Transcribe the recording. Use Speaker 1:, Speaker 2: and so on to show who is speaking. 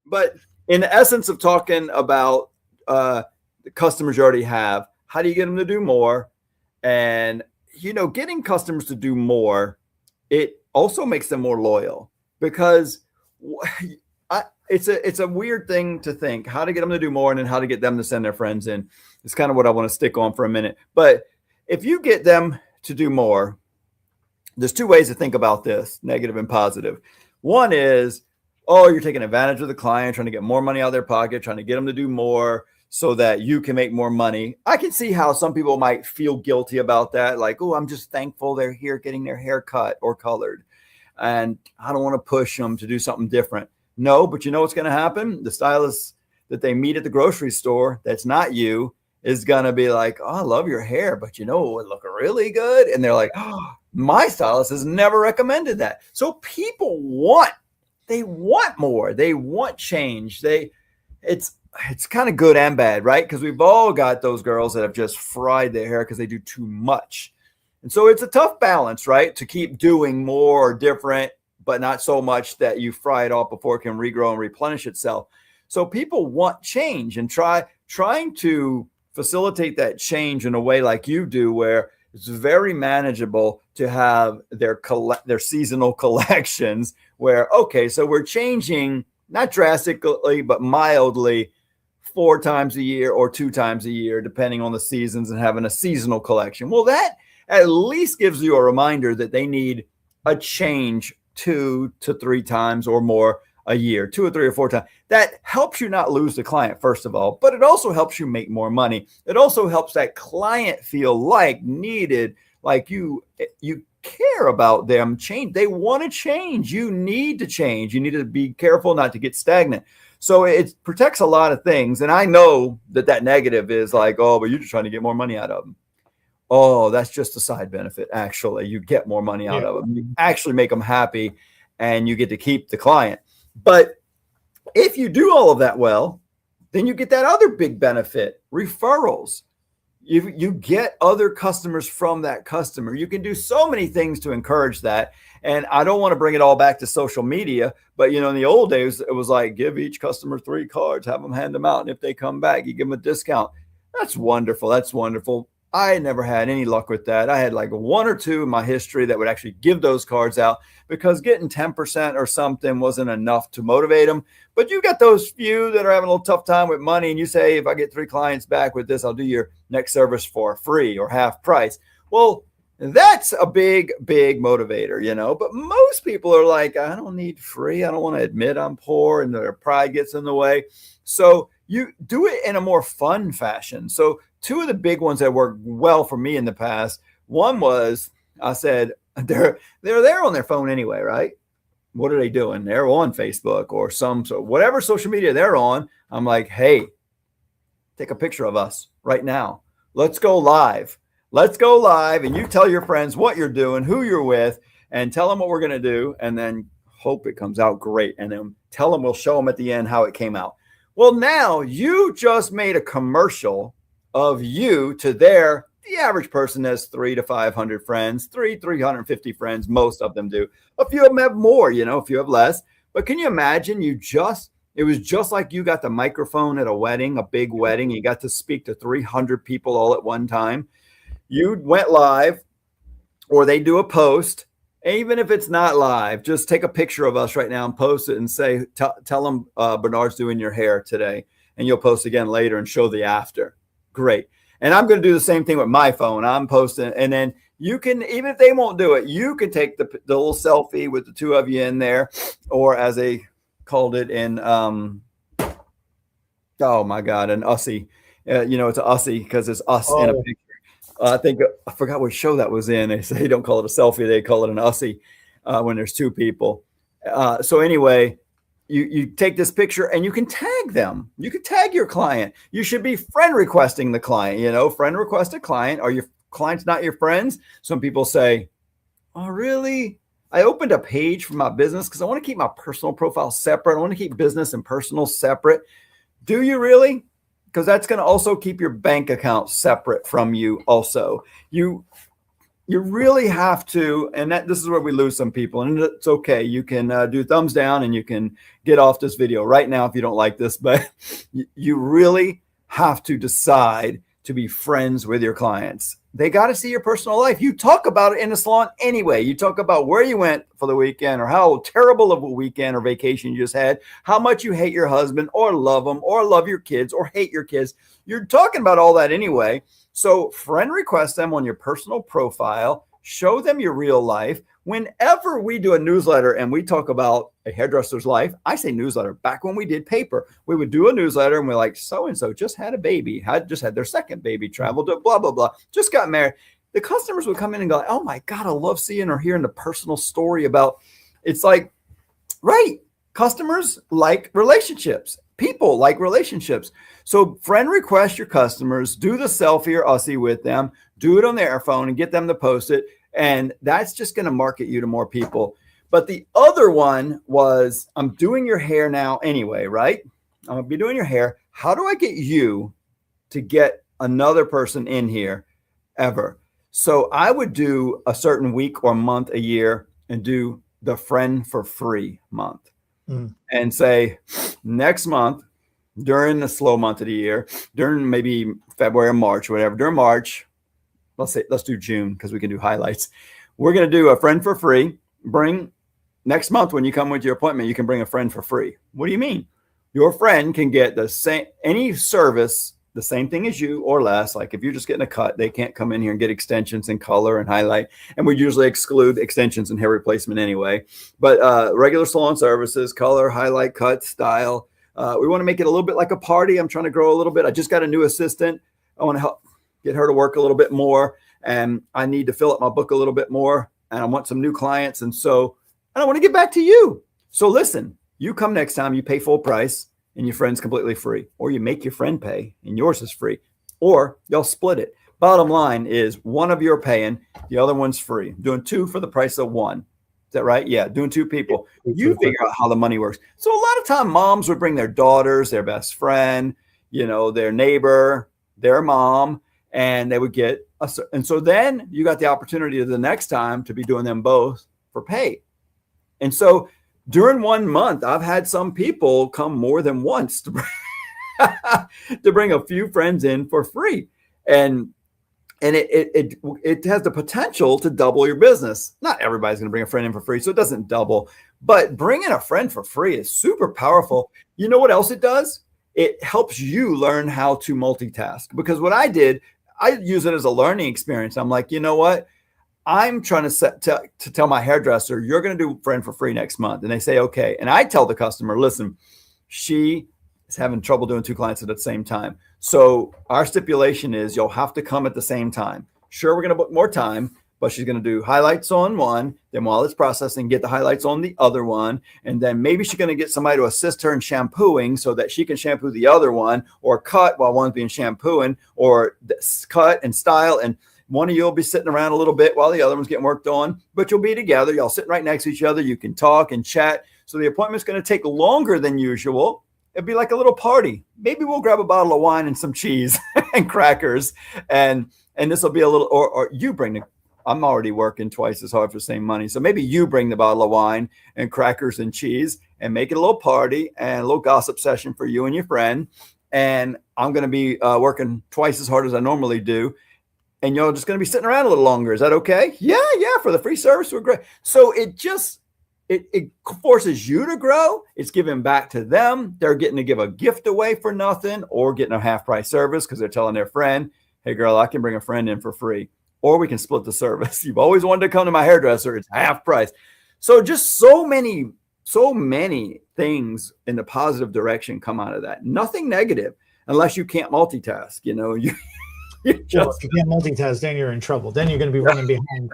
Speaker 1: But in the essence of talking about the customers you already have, how do you get them to do more? And, getting customers to do more, it also makes them more loyal because it's a weird thing to think how to get them to do more and then how to get them to send their friends in. It's kind of what I want to stick on for a minute. But if you get them to do more, there's two ways to think about this, negative and positive. One is, oh, you're taking advantage of the client, trying to get more money out of their pocket, trying to get them to do more so that you can make more money. I can see how some people might feel guilty about that. Like, oh, I'm just thankful they're here getting their hair cut or colored. And I don't want to push them to do something different. No, but you know what's going to happen? The stylist that they meet at the grocery store, that's not you, is going to be like, oh, I love your hair, but it would look really good. And they're like, oh, my stylist has never recommended that. So people want more. They want change. It's kind of good and bad, right? Because we've all got those girls that have just fried their hair because they do too much. And so it's a tough balance, right? To keep doing more or different, but not so much that you fry it off before it can regrow and replenish itself. So people want change, and trying to facilitate that change in a way like you do, where it's very manageable to have their seasonal collections where, okay, so we're changing not drastically, but mildly 4 times a year or 2 times a year, depending on the seasons, and having a seasonal collection. Well, that at least gives you a reminder that they need a change 2 to 3 times or more a year, 2 or 3 or 4 times. That helps you not lose the client, first of all, but it also helps you make more money. It also helps that client feel like needed, like you care about them. Change. They want to change. You need to change. You need to be careful not to get stagnant. So it protects a lot of things. And I know that negative is like, oh, but you're just trying to get more money out of them. Oh, that's just a side benefit. Actually, you get more money out of them. You actually make them happy, and you get to keep the client. But if you do all of that well, then you get that other big benefit, referrals. You get other customers from that customer. You can do so many things to encourage that. And I don't want to bring it all back to social media, but in the old days, it was like, give each customer 3 cards, have them hand them out. And if they come back, you give them a discount. That's wonderful. That's wonderful. I never had any luck with that. I had like 1 or 2 in my history that would actually give those cards out, because getting 10% or something wasn't enough to motivate them. But you got those few that are having a little tough time with money, and you say, if I get 3 clients back with this, I'll do your next service for free or half price. Well, that's a big, big motivator, but most people are like, I don't need free. I don't want to admit I'm poor, and their pride gets in the way. So you do it in a more fun fashion. So 2 of the big ones that worked well for me in the past, one was, I said, they're there on their phone anyway, right? What are they doing? They're on Facebook or whatever social media they're on. I'm like, hey, take a picture of us right now. Let's go live. And you tell your friends what you're doing, who you're with, and tell them what we're going to do, and then hope it comes out great. And then tell them we'll show them at the end how it came out. Well, now you just made a commercial of you to the average person has 300 to 500 friends, 350 friends. Most of them do. A few of them have more, a few have less. But can you imagine it was just like you got the microphone at a wedding, a big wedding. You got to speak to 300 people all at one time. You went live, or they do a post. Even if it's not live, just take a picture of us right now and post it and say, tell them Bernard's doing your hair today. And you'll post again later and show the after. Great. And I'm going to do the same thing with my phone. I'm posting, and then you can, even if they won't do it, you can take the little selfie with the 2 of you in there, or as they called it in, oh my God, an Ussie. It's an Ussie because it's us in a picture. I forgot what show that was in. They say don't call it a selfie. They call it an Ussie when there's 2 people. So anyway, you take this picture and you can tag them. You can tag your client. You should be friend requesting the client, friend request a client. Are your clients not your friends? Some people say, oh, really? I opened a page for my business because I want to keep my personal profile separate. I want to keep business and personal separate. Do you really? Because that's going to also keep your bank account separate from you also. you really have to, and this is where we lose some people, and it's okay. You can do thumbs down and you can get off this video right now if you don't like this, but you really have to decide to be friends with your clients. They got to see your personal life. You talk about it in the salon anyway. You talk about where you went for the weekend or how terrible of a weekend or vacation you just had, how much you hate your husband or love them or love your kids or hate your kids. You're talking about all that anyway. So friend request them on your personal profile, show them your real life. Whenever we do a newsletter and we talk about a hairdresser's life, I say newsletter. Back when we did paper, we would do a newsletter and we're like, so-and-so just had a baby, just had their second baby, traveled to blah, blah, blah, just got married. The customers would come in and go, oh my God, I love seeing or hearing the personal story about, it's like, right. Customers like relationships. People like relationships. So friend request your customers, do the selfie or Aussie with them, do it on their phone and get them to post it. And that's just going to market you to more people. But the other one was, I'm doing your hair now anyway, right? I'm going to be doing your hair. How do I get you to get another person in here ever? So I would do a certain week or month a year and do the friend for free month. And say next month, during the slow month of the year, during maybe February or March, or whatever, during March, let's do June because we can do highlights. We're going to do a friend for free. Bring next month when you come with your appointment, you can bring a friend for free. What do you mean? Your friend can get the same, any service, the same thing as you or less. Like if you're just getting a cut, they can't come in here and get extensions and color and highlight. And we usually exclude extensions and hair replacement anyway. But regular salon services, color, highlight, cut, style. We want to make it a little bit like a party. I'm trying to grow a little bit. I just got a new assistant. I want to help get her to work a little bit more. And I need to fill up my book a little bit more. And I want some new clients. And I want to get back to you. So listen, you come next time, you pay full price. And your friend's completely free, or you make your friend pay and yours is free, or y'all split it. Bottom line is one of you are paying, the other one's free. Doing two for the price of one. Is that right? Yeah, doing two people. You figure out how the money works. So a lot of time moms would bring their daughters, their best friend, their neighbor, their mom, and they would get and so then you got the opportunity the next time to be doing them both for pay. And so during 1 month, I've had some people come more than once to bring a few friends in for free. And it has the potential to double your business. Not everybody's going to bring a friend in for free, so it doesn't double. But bringing a friend for free is super powerful. You know what else it does? It helps you learn how to multitask. Because what I did, I use it as a learning experience. I'm like, you know what? I'm trying to tell my hairdresser, you're going to do friend for free next month. And they say, okay. And I tell the customer, listen, she is having trouble doing two clients at the same time. So our stipulation is you'll have to come at the same time. Sure, we're going to book more time, but she's going to do highlights on one. Then while it's processing, get the highlights on the other one. And then maybe she's going to get somebody to assist her in shampooing so that she can shampoo the other one, or cut while one's being shampooing, or cut and style. And one of you will be sitting around a little bit while the other one's getting worked on, but you'll be together. Y'all sitting right next to each other. You can talk and chat. So the appointment's going to take longer than usual. It'd be like a little party. Maybe we'll grab a bottle of wine and some cheese and crackers. And this will be a little, or you bring the, I'm already working twice as hard for the same money. So maybe you bring the bottle of wine and crackers and cheese and make it a little party and a little gossip session for you and your friend. And I'm going to be working twice as hard as I normally do. And you're just going to be sitting around a little longer. Is that okay? Yeah. For the free service, we're great. So it forces you to grow. It's giving back to them. They're getting to give a gift away for nothing, or getting a half price service because they're telling their friend, hey girl, I can bring a friend in for free, or we can split the service. You've always wanted to come to my hairdresser. It's half price. So just so many things in the positive direction come out of that. Nothing negative unless you can't multitask.
Speaker 2: Well, if you can't multitask, then you're in trouble. Then you're going to be running behind